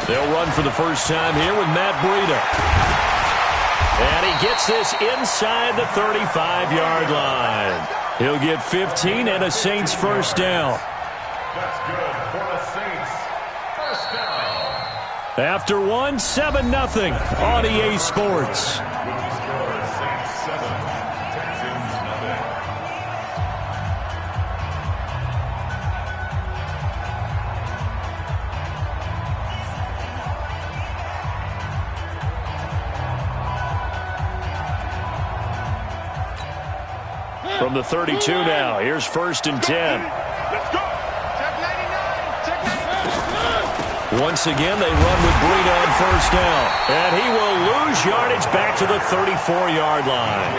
They'll run for the first time here with Matt Breida. And he gets this inside the 35-yard line. He'll get 15 and a Saints first down. That's good for the Saints. First down. After one, 7-0 on EA Sports. From the 32 now, here's 1st and 10. Let's go. Check 99. Check 99. Once again, they run with Breida on first down. And he will lose yardage back to the 34-yard line.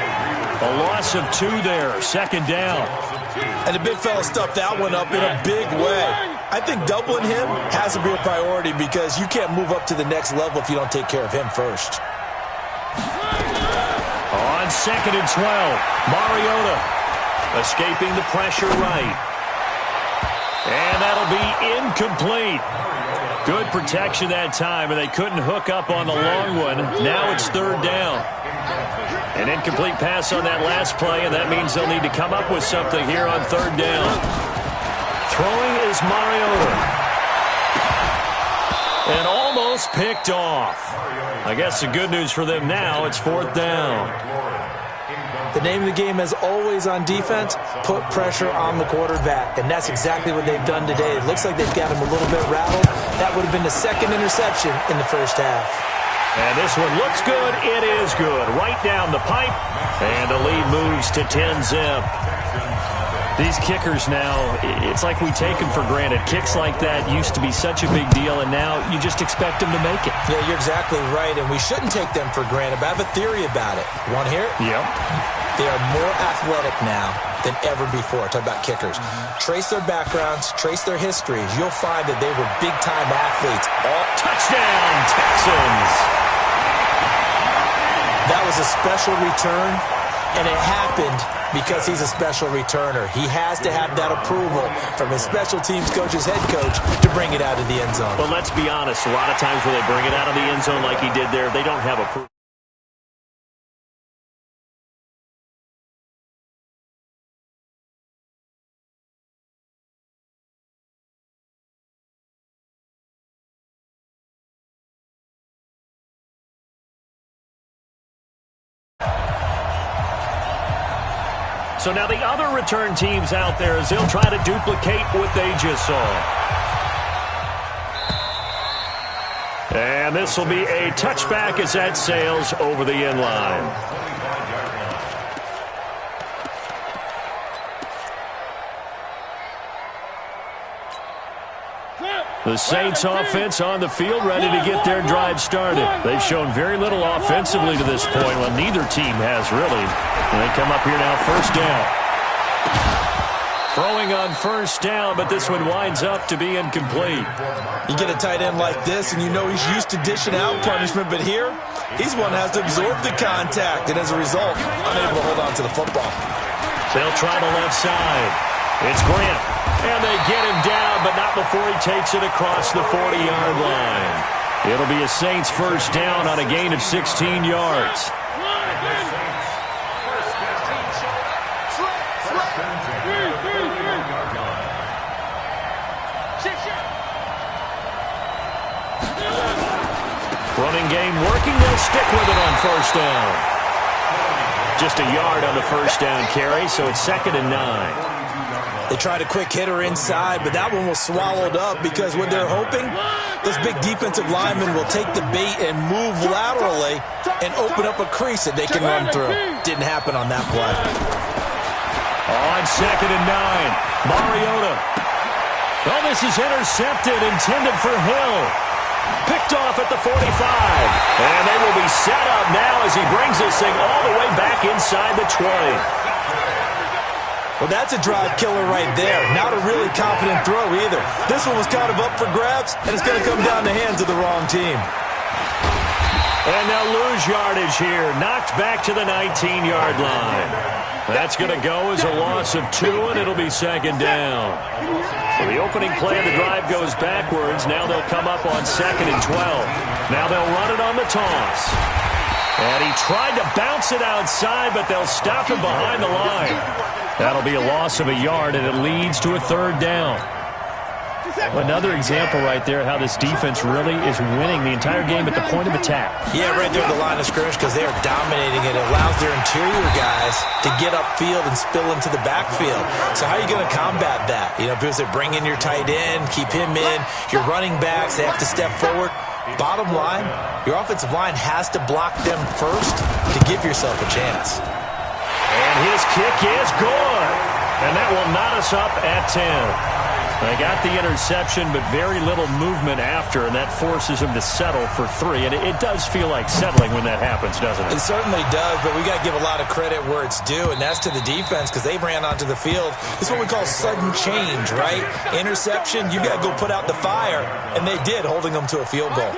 A loss of 2 there, 2nd down. And the big fella stuffed that one up in a big way. I think doubling him has to be a priority because you can't move up to the next level if you don't take care of him first. On 2nd and 12, Mariota escaping the pressure right. And that'll be incomplete. Good protection that time, and they couldn't hook up on the long one. Now it's 3rd down. An incomplete pass on that last play, and that means they'll need to come up with something here on 3rd down. Throwing is Mariota. And almost picked off. I guess the good news for them now, it's 4th down. The name of the game is always on defense, put pressure on the quarterback. And that's exactly what they've done today. It looks like they've got him a little bit rattled. That would have been the 2nd interception in the first half. And this one looks good. It is good. Right down the pipe. And the lead moves to 10-zip. These kickers now, it's like we take them for granted. Kicks like that used to be such a big deal, and now you just expect them to make it. Yeah, you're exactly right, and we shouldn't take them for granted, but I have a theory about it. You want to hear it? Yep. They are more athletic now than ever before. Talk about kickers. Trace their backgrounds, trace their histories. You'll find that they were big-time athletes. Oh, touchdown, Texans! That was a special return, and it happened because he's a special returner. He has to have that approval from his special teams coach's head coach to bring it out of the end zone. But let's be honest, a lot of times when they bring it out of the end zone like he did there, they don't have approval. So now the other return teams out there as they'll try to duplicate what they just saw. And this will be a touchback as that sails over the end line. The Saints offense on the field, ready to get their drive started. They've shown very little offensively to this point. Well, neither team has really. And they come up here now, first down. Throwing on first down, but this one winds up to be incomplete. You get a tight end like this, and you know he's used to dishing out punishment, but here, he's one that has to absorb the contact, and as a result, unable to hold on to the football. They'll try the left side. It's Grant. And they get him down, but not before he takes it across the 40-yard line. It'll be a Saints first down on a gain of 16 yards. Running game working. They'll stick with it on first down. Just a yard on the first down carry, so it's 2nd and 9. They tried a quick hitter inside, but that one was swallowed up because what they're hoping, those big defensive linemen will take the bait and move laterally and open up a crease that they can run through. Didn't happen on that play. On 2nd and 9, Mariota. Oh, this is intercepted, intended for Hill. Picked off at the 45. And they will be set up now as he brings this thing all the way back inside the 20. Well, that's a drive killer right there. Not a really confident throw either. This one was kind of up for grabs, and it's going to come down the hands of the wrong team. And they'll lose yardage here. Knocked back to the 19-yard line. That's going to go as a loss of 2, and it'll be second down. So the opening play of the drive goes backwards. Now they'll come up on 2nd and 12. Now they'll run it on the toss. And he tried to bounce it outside, but they'll stop him behind the line. That'll be a loss of a yard, and it leads to a 3rd down. Another example right there how this defense really is winning the entire game at the point of attack. Yeah, right there at the line of scrimmage because they are dominating it. It allows their interior guys to get upfield and spill into the backfield. So how are you going to combat that? You know, people say bring in your tight end, keep him in. Your running backs, they have to step forward. Bottom line, your offensive line has to block them first to give yourself a chance. And his kick is good. And that will knot us up at 10. They got the interception, but very little movement after, and that forces him to settle for 3. And it does feel like settling when that happens, doesn't it? It certainly does, but we got to give a lot of credit where it's due, and that's to the defense because they ran onto the field. This is what we call sudden change, right? Interception, you got to go put out the fire, and they did, holding them to a field goal.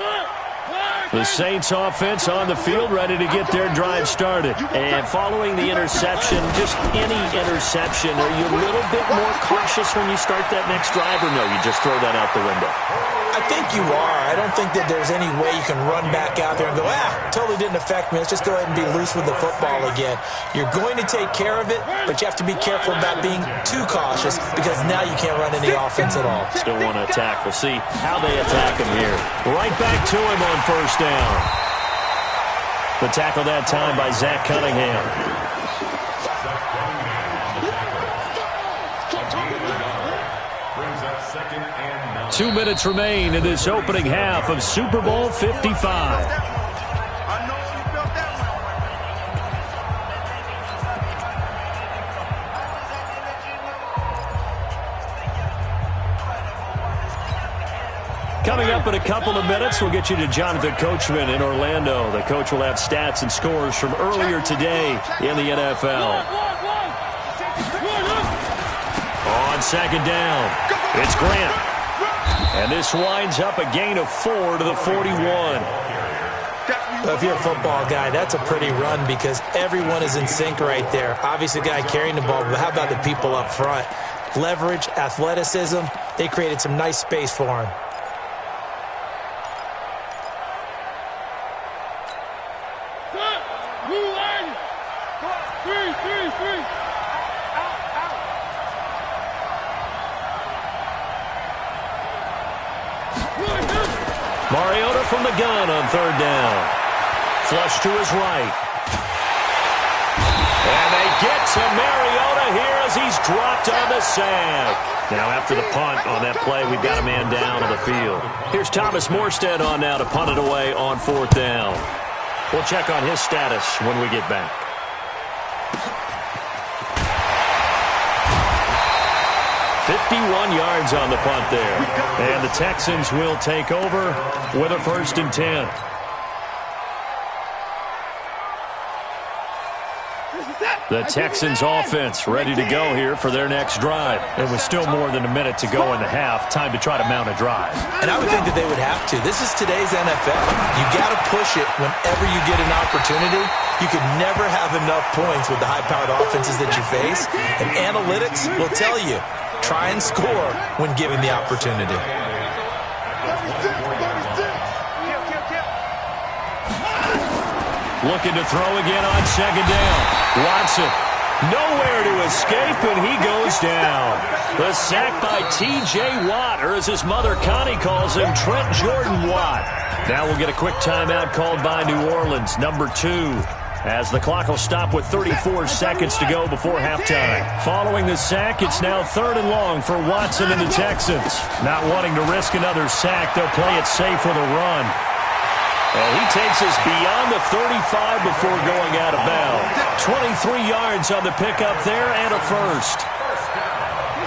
The Saints offense on the field ready to get their drive started. And following the interception, just any interception, are you a little bit more cautious when you start that next drive, or no, you just throw that out the window? I think you are. I don't think that there's any way you can run back out there and go, totally didn't affect me. Let's just go ahead and be loose with the football again. You're going to take care of it, but you have to be careful about being too cautious because now you can't run any offense at all. Still want to attack. We'll see how they attack him here. Right back to him on 1st down. The tackle that time by Zach Cunningham. 2 minutes remain in this opening half of Super Bowl 55. Coming up in a couple of minutes, we'll get you to Jonathan Coachman in Orlando. The coach will have stats and scores from earlier today in the NFL. On 2nd down, it's Grant. And this winds up a gain of 4 to the 41. Well, if you're a football guy, that's a pretty run because everyone is in sync right there. Obviously, the guy carrying the ball, but how about the people up front? Leverage, athleticism, they created some nice space for him. Mariota from the gun on 3rd down. Flush to his right. And they get to Mariota here as he's dropped on the sack. Now after the punt on that play, we've got a man down on the field. Here's Thomas Morstead on now to punt it away on 4th down. We'll check on his status when we get back. Yards on the punt there. And the Texans will take over with a 1st and 10. The Texans offense ready to go here for their next drive. There was still more than a minute to go in the half. Time to try to mount a drive. And I would think that they would have to. This is today's NFL. You got to push it whenever you get an opportunity. You can never have enough points with the high-powered offenses that you face. And analytics will tell you, try and score when given the opportunity. Looking to throw again on 2nd down. Watson, nowhere to escape, and he goes down. The sack by T.J. Watt, or as his mother Connie calls him, Trent Jordan Watt. Now we'll get a quick timeout called by New Orleans, number 2. As the clock will stop with 34 seconds to go before halftime. Following the sack, it's now 3rd and long for Watson and the Texans. Not wanting to risk another sack, they'll play it safe with a run. And he takes us beyond the 35 before going out of bounds. 23 yards on the pickup there and a 1st.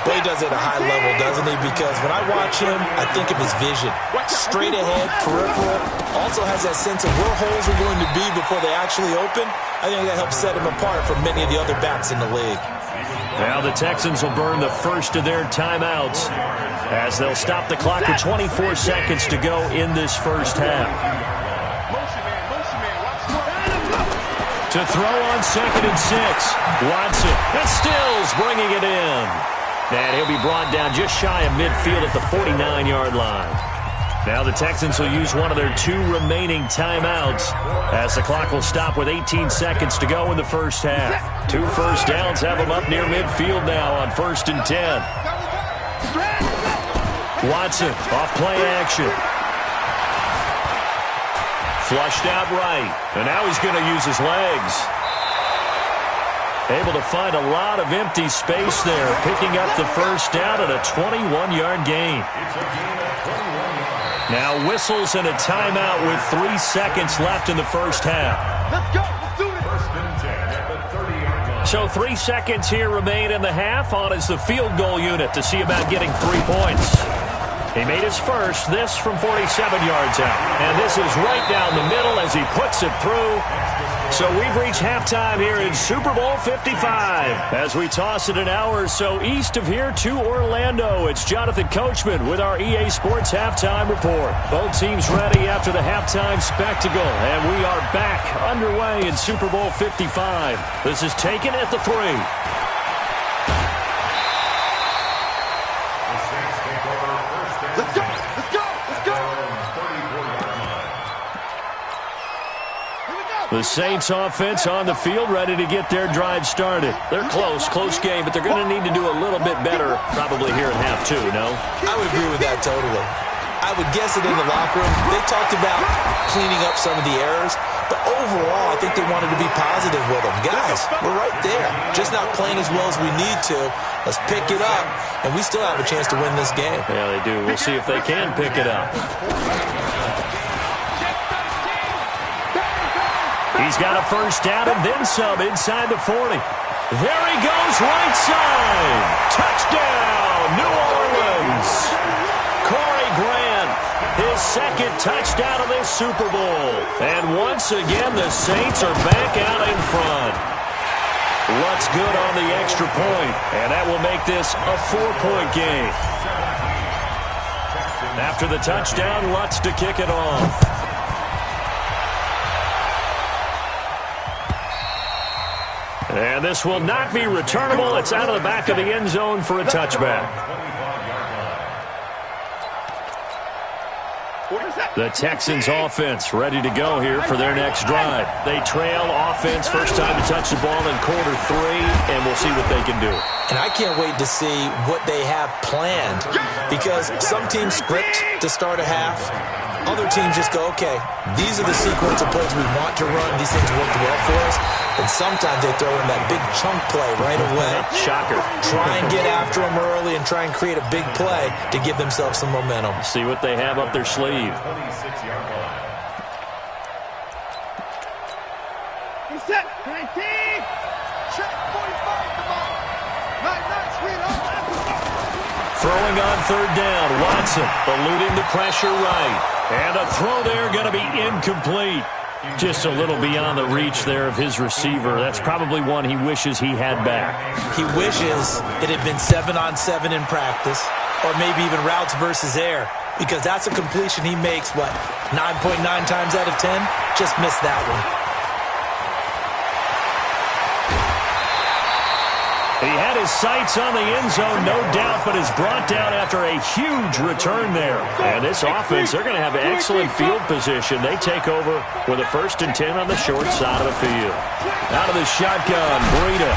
Well, he does it at a high level, doesn't he? Because when I watch him, I think of his vision. Straight ahead, peripheral. Also has that sense of where holes are going to be before they actually open. I think that helps set him apart from many of the other backs in the league. Now the Texans will burn the first of their timeouts as they'll stop the clock with 24 seconds to go in this first half. To throw on 2nd and 6. Watson. And Stills bringing it in. And he'll be brought down just shy of midfield at the 49-yard line. Now the Texans will use one of their 2 remaining timeouts as the clock will stop with 18 seconds to go in the first half. 2 first downs have them up near midfield now on 1st and 10. Watson off play action. Flushed out right. And now he's going to use his legs. Able to find a lot of empty space there, picking up the first down at a 21-yard gain. Now whistles and a timeout with 3 seconds left in the first half. Let's go. Let's do it. 1st and 10 at the 30-yard line. So 3 seconds here remain in the half. On is the field goal unit to see about getting 3 points. He made his first, this from 47 yards out. And this is right down the middle as he puts it through. So we've reached halftime here in Super Bowl 55. As we toss it an hour or so east of here to Orlando, it's Jonathan Coachman with our EA Sports Halftime Report. Both teams ready after the halftime spectacle. And we are back underway in Super Bowl 55. This is taken at the 3. Let's go. Let's go. Let's go. The Saints offense on the field, ready to get their drive started. They're close game, but they're going to need to do a little bit better probably here in half 2, no? I would agree with that totally. I would guess that in the locker room, they talked about cleaning up some of the errors, but overall, I think they wanted to be positive with them. Guys, we're right there. Just not playing as well as we need to. Let's pick it up, and we still have a chance to win this game. Yeah, they do. We'll see if they can pick it up. He's got a first down and then some inside the 40. There he goes, right side. Touchdown, New Orleans. Corey Grant, his 2nd touchdown of this Super Bowl. And once again, the Saints are back out in front. Lutz good on the extra point, and that will make this a 4-point game. After the touchdown, Lutz to kick it off. And this will not be returnable. It's out of the back of the end zone for a touchback. The Texans offense ready to go here for their next drive. They trail offense, first time to touch the ball in quarter 3, and we'll see what they can do. And I can't wait to see what they have planned, because some teams script to start a half. Other teams just go, okay, these are the sequence of plays we want to run. These things worked well for us. And sometimes they throw in that big chunk play right away. Shocker. Try and get after them early and try and create a big play to give themselves some momentum. See what they have up their sleeve. 26-yard line. He's set. 19. Check 45. Come on. Nice, sweetheart. Throwing on 3rd down. Watson eluding the pressure right. And a throw there going to be incomplete. Just a little beyond the reach there of his receiver. That's probably one he wishes he had back. He wishes it had been 7-on-7 in practice, or maybe even routes versus air, because that's a completion he makes, 9.9 times out of 10? Just missed that one. He had his sights on the end zone, no doubt, but is brought down after a huge return there. And this offense, they're going to have excellent field position. They take over with a 1st and 10 on the short side of the field. Out of the shotgun, Breida.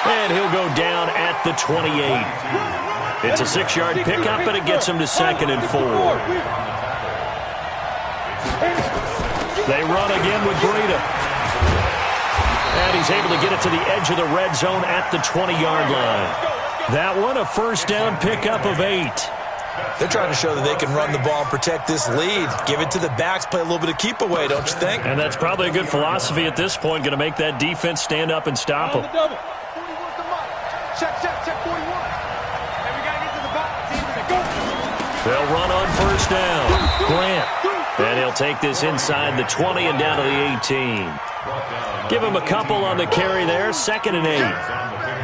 And he'll go down at the 28. It's a 6-yard pickup, and it gets him to 2nd and 4. They run again with Breida. And he's able to get it to the edge of the red zone at the 20-yard line. That one, a first down pickup of 8. They're trying to show that they can run the ball and protect this lead. Give it to the backs, play a little bit of keep away, don't you think? And that's probably a good philosophy at this point, going to make that defense stand up and stop them. Check 41. And we got to get to the box. They'll run on first down. Grant. And he'll take this inside the 20 and down to the 18. Give him a couple on the carry there, 2nd and 8.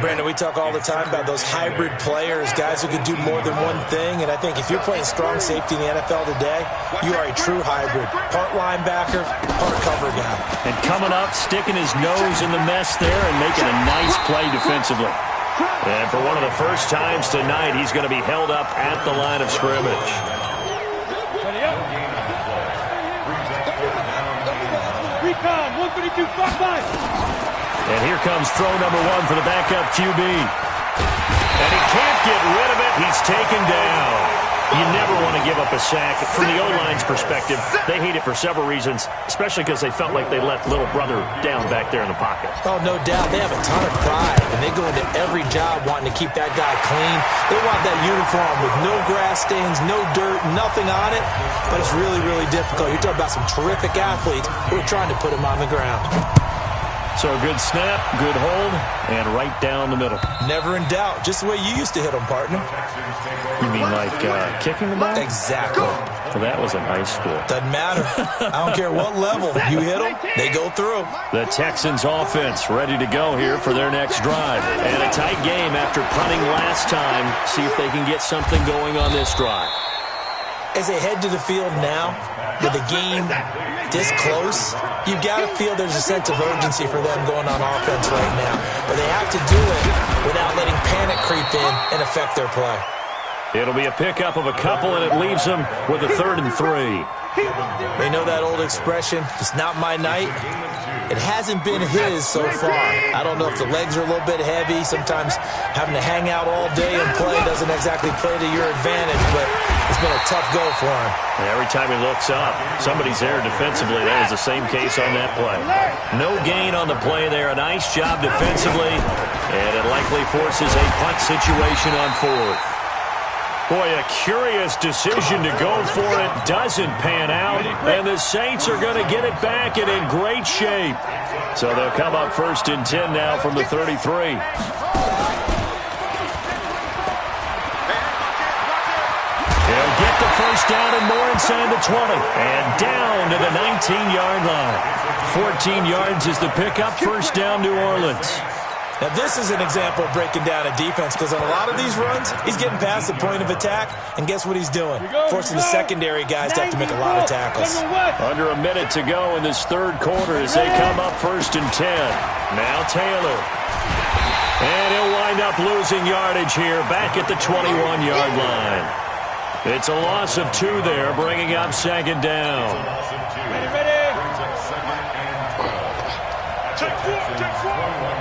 Brandon, we talk all the time about those hybrid players, guys who can do more than one thing, and I think if you're playing strong safety in the NFL today, you are a true hybrid. Part linebacker, part cover guy. And coming up, sticking his nose in the mess there and making a nice play defensively. And for one of the first times tonight, he's going to be held up at the line of scrimmage. Recon, 132, front line. And here comes throw number 1 for the backup QB. And he can't get rid of it. He's taken down. You never want to give up a sack. From the O-line's perspective, they hate it for several reasons, especially because they felt like they let little brother down back there in the pocket. Oh, no doubt. They have a ton of pride, and they go into every job wanting to keep that guy clean. They want that uniform with no grass stains, no dirt, nothing on it, but it's really, really difficult. You're talking about some terrific athletes who are trying to put him on the ground. So a good snap, good hold, and right down the middle. Never in doubt. Just the way you used to hit them, partner. You mean like kicking the ball? Exactly. Well, that was in high school. Doesn't matter. I don't care what level. You hit them, they go through. The Texans offense ready to go here for their next drive. And a tight game after punting last time. See if they can get something going on this drive. As they head to the field now, with the game this close, you've got to feel there's a sense of urgency for them going on offense right now. But they have to do it without letting panic creep in and affect their play. It'll be a pickup of a couple, and it leaves them with a 3rd and 3. They know that old expression, it's not my night. It hasn't been his so far. I don't know if the legs are a little bit heavy. Sometimes having to hang out all day and play doesn't exactly play to your advantage, but it's been a tough go for him. And every time he looks up, somebody's there defensively. That was the same case on that play. No gain on the play there. A nice job defensively, and it likely forces a punt situation on 4th. Boy, a curious decision to go for it. Doesn't pan out, and the Saints are going to get it back and in great shape. So they'll come up 1st and 10 now from the 33. They'll get the first down and more inside the 20. And down to the 19-yard line. 14 yards is the pickup. First down, New Orleans. Now, this is an example of breaking down a defense because on a lot of these runs, he's getting past the point of attack, and guess what he's doing? Forcing the secondary guys to have to make a lot of tackles. Under a minute to go in this 3rd quarter as they come up 1st and 10. Now Taylor. And he'll wind up losing yardage here back at the 21-yard line. It's a loss of 2 there, bringing up 2nd down. Ready. Check 4.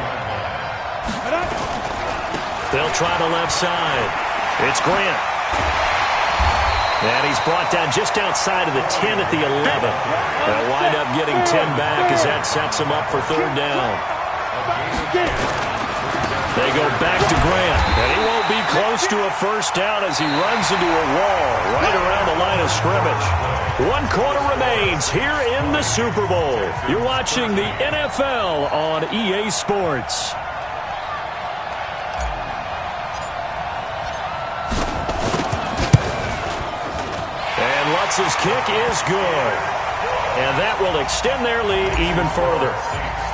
They'll try the left side. It's Grant. And he's brought down just outside of the 10 at the 11. They'll wind up getting 10 back as that sets them up for 3rd down. They go back to Grant. And he won't be close to a first down as he runs into a wall right around the line of scrimmage. 1 quarter remains here in the Super Bowl. You're watching the NFL on EA Sports. Lutz's kick is good. And that will extend their lead even further.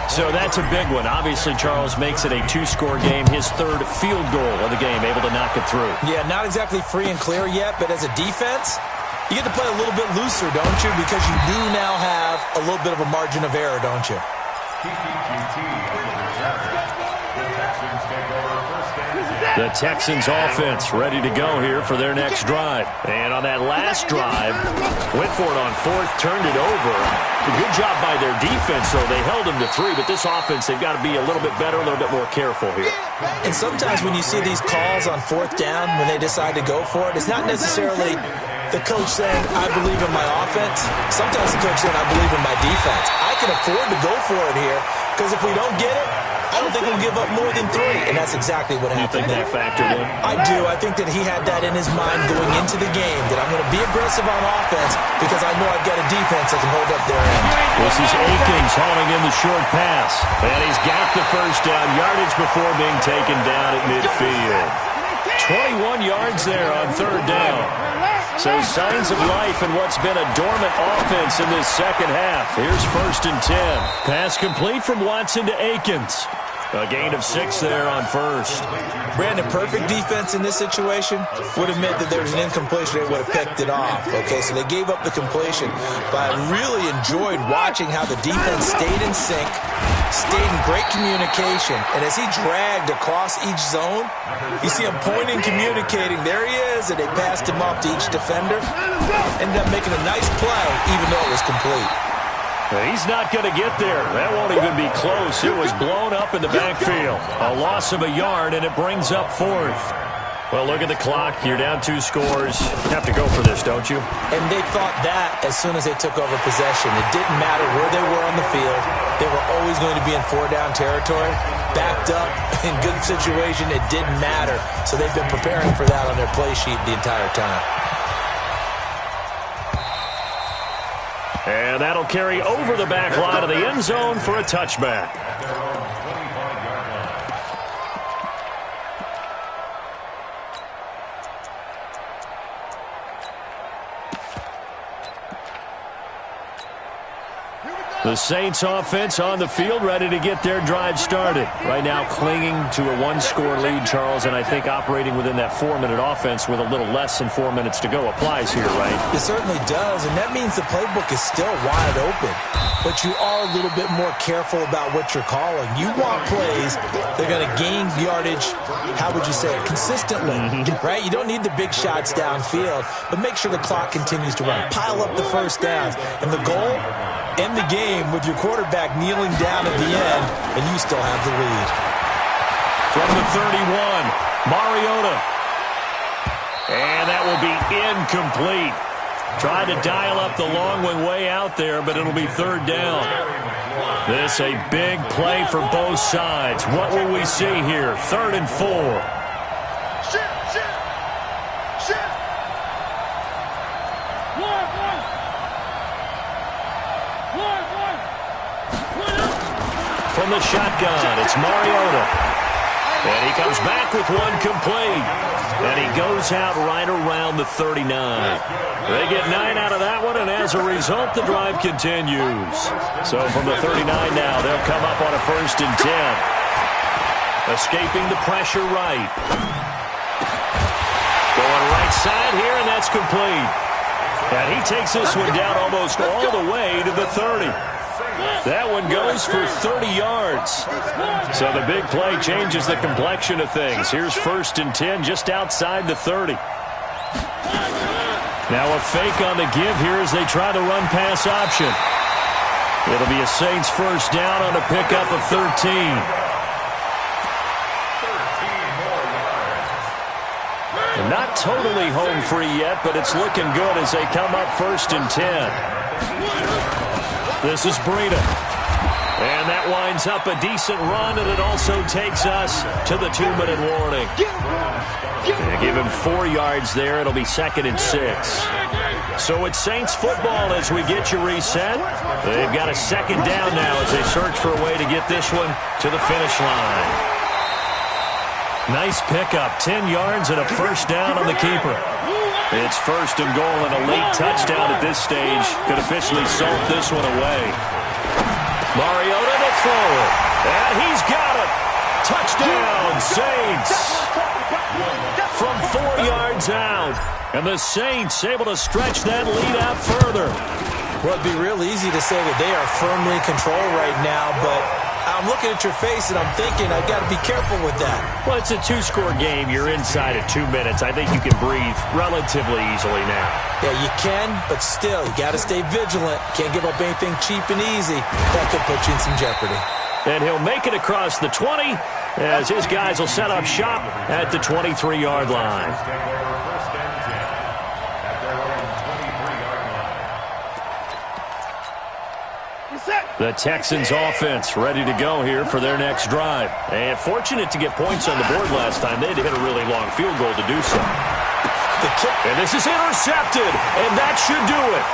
So that's a big one. Obviously, Charles makes it a 2-score game. His 3rd field goal of the game, able to knock it through. Yeah, not exactly free and clear yet, but as a defense, you get to play a little bit looser, don't you? Because you do now have a little bit of a margin of error, don't you? The Texans offense ready to go here for their next drive. And on that last drive, went for it on 4th, turned it over. A good job by their defense, though. They held them to 3, but this offense, they've got to be a little bit better, a little bit more careful here. And sometimes when you see these calls on 4th down, when they decide to go for it, it's not necessarily the coach saying, I believe in my offense. Sometimes the coach saying, I believe in my defense. I can afford to go for it here, because if we don't get it, I don't think we'll give up more than 3, and that's exactly what happened. You think that factored in? I do. I think that he had that in his mind going into the game, that I'm going to be aggressive on offense because I know I've got a defense that can hold up their end. This is Akins hauling in the short pass, and he's got the first down, yardage before being taken down at midfield. 21 yards there on 3rd down. So signs of life in what's been a dormant offense in this second half. Here's 1st and 10. Pass complete from Watson to Akins. A gain of 6 there on first. Brandon, perfect defense in this situation would have meant that there was an incompletion. They would have picked it off. Okay, so they gave up the completion. But I really enjoyed watching how the defense stayed in sync, stayed in great communication. And as he dragged across each zone, you see him pointing, communicating. There he is, and they passed him off to each defender. Ended up making a nice play, even though it was complete. He's not going to get there. That won't even be close. It was blown up in the backfield. A loss of a yard, and it brings up 4th. Well, look at the clock. You're down 2 scores. You have to go for this, don't you? And they thought that as soon as they took over possession. It didn't matter where they were on the field. They were always going to be in 4-down territory. Backed up, in good situation, it didn't matter. So they've been preparing for that on their play sheet the entire time. And that'll carry over the back line of the end zone for a touchback. The Saints offense on the field, ready to get their drive started. Right now clinging to a 1-score lead, Charles, and I think operating within that 4-minute offense with a little less than 4 minutes to go applies here, right? It certainly does, and that means the playbook is still wide open. But you are a little bit more careful about what you're calling. You want plays that are going to gain yardage, how would you say it, consistently, right? You don't need the big shots downfield, but make sure the clock continues to run. Pile up the first downs. And the goal, end the game with your quarterback kneeling down at the end, and you still have the lead. From the 31, Mariota. And that will be incomplete. Tried to dial up the long one way out there, but it'll be 3rd down. This a big play for both sides. What will we see here? 3rd and 4. From the shotgun, it's Mariota. And he comes back with one complete. And he goes out right around the 39. They get 9 out of that one, and as a result, the drive continues. So from the 39 now, they'll come up on a 1st and 10. Escaping the pressure right. Going right side here, and that's complete. And he takes this one down almost all the way to the 30. That one goes for 30 yards. So the big play changes the complexion of things. Here's 1st and 10 just outside the 30. Now a fake on the give here as they try the run-pass option. It'll be a Saints 1st down on a pickup of 13. And not totally home free yet, but it's looking good as they come up 1st and 10. This is Breida. And that winds up a decent run, and it also takes us to the 2-minute warning. They give him 4 yards there. It'll be 2nd and 6. So it's Saints football as we get you reset. They've got a 2nd down now as they search for a way to get this one to the finish line. Nice pickup, 10 yards and a 1st down on the keeper. It's 1st and goal, and a late touchdown at this stage could officially salt this one away. Mariota to throw it, and he's got it. Touchdown, Saints. From 4 yards out, and the Saints able to stretch that lead out further. Well, it'd be real easy to say that they are firmly in control right now, but I'm looking at your face and I'm thinking I've got to be careful with that. Well, it's a 2-score game. You're inside at 2 minutes. I think you can breathe relatively easily now. Yeah, you can, but still, you got to stay vigilant. Can't give up anything cheap and easy. That could put you in some jeopardy. And he'll make it across the 20 as his guys will set up shop at the 23-yard line. The Texans offense ready to go here for their next drive. And fortunate to get points on the board last time. They had to hit a really long field goal to do so. And this is intercepted, and that should do it.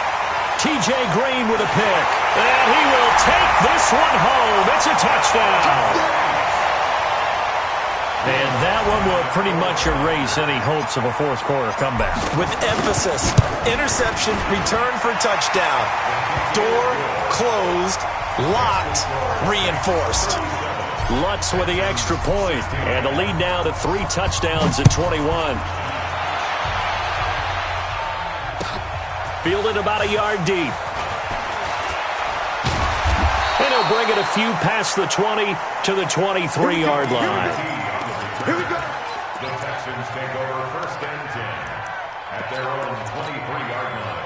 T.J. Green with a pick. And he will take this one home. It's a touchdown. And that one will pretty much erase any hopes of a fourth-quarter comeback. With emphasis, interception, return for touchdown. Door closed, locked, reinforced. Lutz with the extra point, and the lead now to 3 touchdowns at 21. Fielded about a yard deep. And he'll bring it a few past the 20 to the 23-yard line. Here we go. The Texans take over 1st and 10 at their own 23-yard line.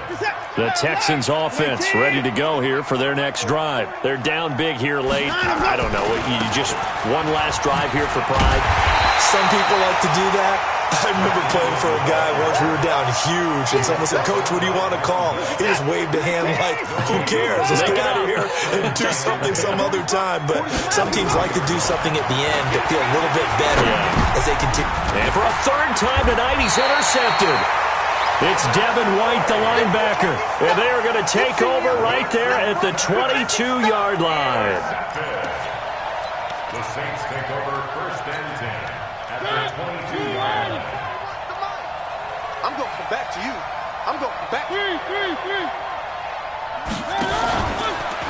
The Texans offense ready to go here for their next drive. They're down big here late. I don't know. You just one last drive here for pride. Some people like to do that. I remember playing for a guy once. We were down huge, and someone said, "Coach, what do you want to call?" He just waved a hand like, "Who cares? Let's get out of here and do something some other time." But some teams like to do something at the end to feel a little bit better as they continue. And for a 3rd time tonight, he's intercepted. It's Devin White, the linebacker. And they are going to take over right there at the 22-yard line. The Saints take over 1st and 10 at their 22-yard line. I'm going to come back to you. I'm going to come back.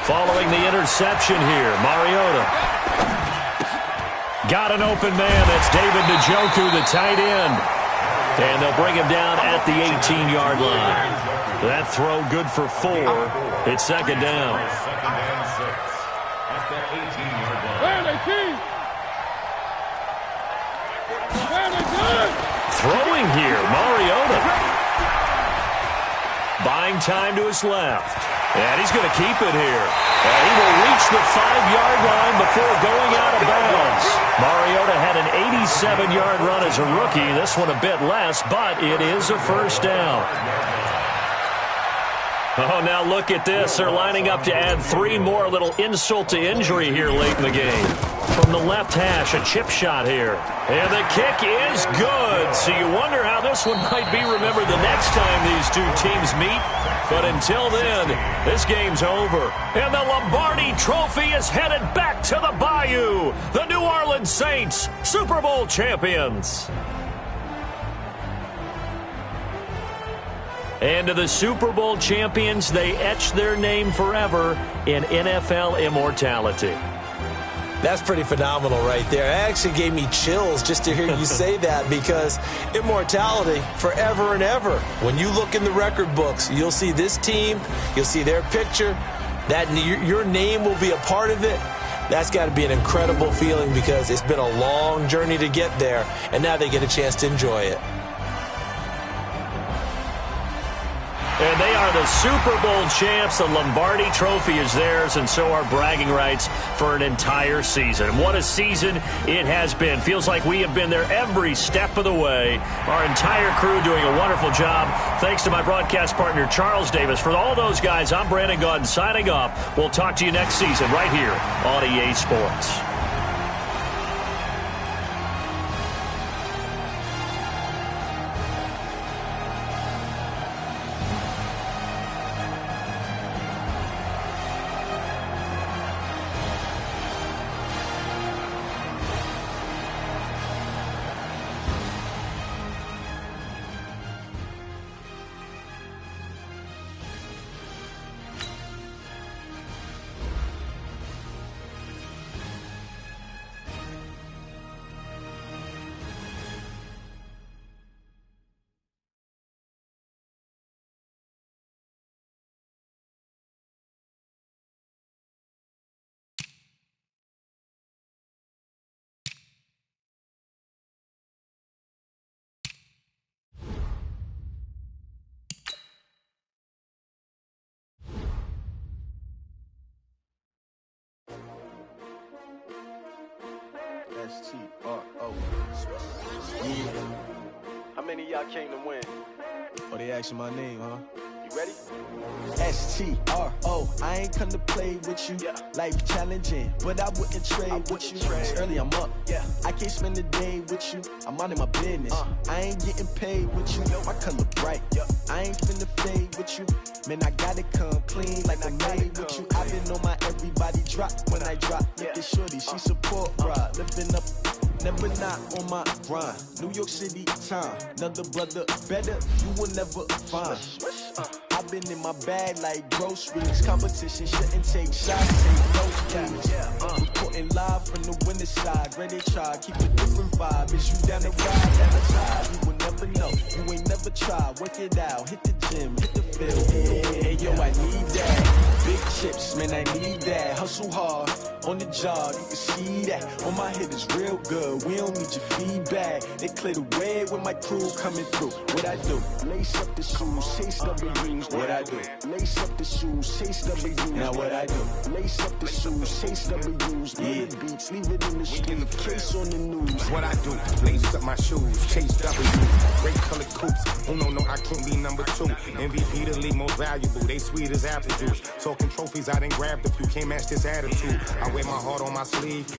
Following the interception here, Mariota. Got an open man. That's David Njoku, the tight end. And they'll bring him down at the 18-yard line. That throw good for 4. It's 2nd down. 2nd and 6 at the 18-yard line. Throwing here, Mariota. Buying time to his left. And he's going to keep it here. And he will reach the 5-yard line before going out of bounds. Mariota had an 87-yard run as a rookie. This one a bit less, but it is a 1st down. Oh, now look at this. They're lining up to add 3 more. A little insult to injury here late in the game. From the left hash, a chip shot here. And the kick is good. So you wonder how this one might be remembered the next time these two teams meet. But until then, this game's over. And the Lombardi Trophy is headed back to the Bayou. The New Orleans Saints, Super Bowl champions. And to the Super Bowl champions, they etch their name forever in NFL immortality. That's pretty phenomenal right there. It actually gave me chills just to hear you say that, because immortality forever and ever. When you look in the record books, you'll see this team, you'll see their picture, that your name will be a part of it. That's got to be an incredible feeling, because it's been a long journey to get there, and now they get a chance to enjoy it. And they are the Super Bowl champs. The Lombardi Trophy is theirs, and so are bragging rights for an entire season. What a season it has been. Feels like we have been there every step of the way. Our entire crew doing a wonderful job. Thanks to my broadcast partner, Charles Davis. For all those guys, I'm Brandon Gaudin signing off. We'll talk to you next season right here on EA Sports. S-T-R-O. Yeah. How many of y'all came to win? Oh, they asking my name, huh? You ready? S-T-R-O. I ain't come to play with you. Life challenging, but I wouldn't trade with you. It's early, I'm up. I can't spend the day with you. I'm minding my business. I ain't getting paid with you. My color bright. I ain't finna fade with you. Man, I gotta come clean like I made with you. I been on my everybody drop when I drop. Look at shorty, she support ride. Living up, never not on my grind. New York City time. Another brother better, you will never find. I been in my bag like groceries. Competition shouldn't take shots, take notes. Reporting live from the winter side. Great they try, keep a different vibe. Is you down the ride, down the side? You will never know. You ain't never tried. Work it out, hit the gym, hit the field. Hey yo, I need that. Big chips, man, I need that. Hustle hard. On the job, you can see that. On my head is real good. We don't need your feedback. They clear the way when my crew coming through. What I do? Lace up the shoes, chase W's. What I do? Lace up the shoes, chase W's. Now what I do? Lace up the shoes, chase W's. Yeah. Beats, leave it in the street. Case on the news. What I do? Lace up my shoes, chase W's. Great colored coops. Oh no, I can't be number 2. MVP the league most valuable. They sweet as apple juice. Talking trophies, I done grabbed a few. Can't match this attitude. I wear my heart on my sleeve.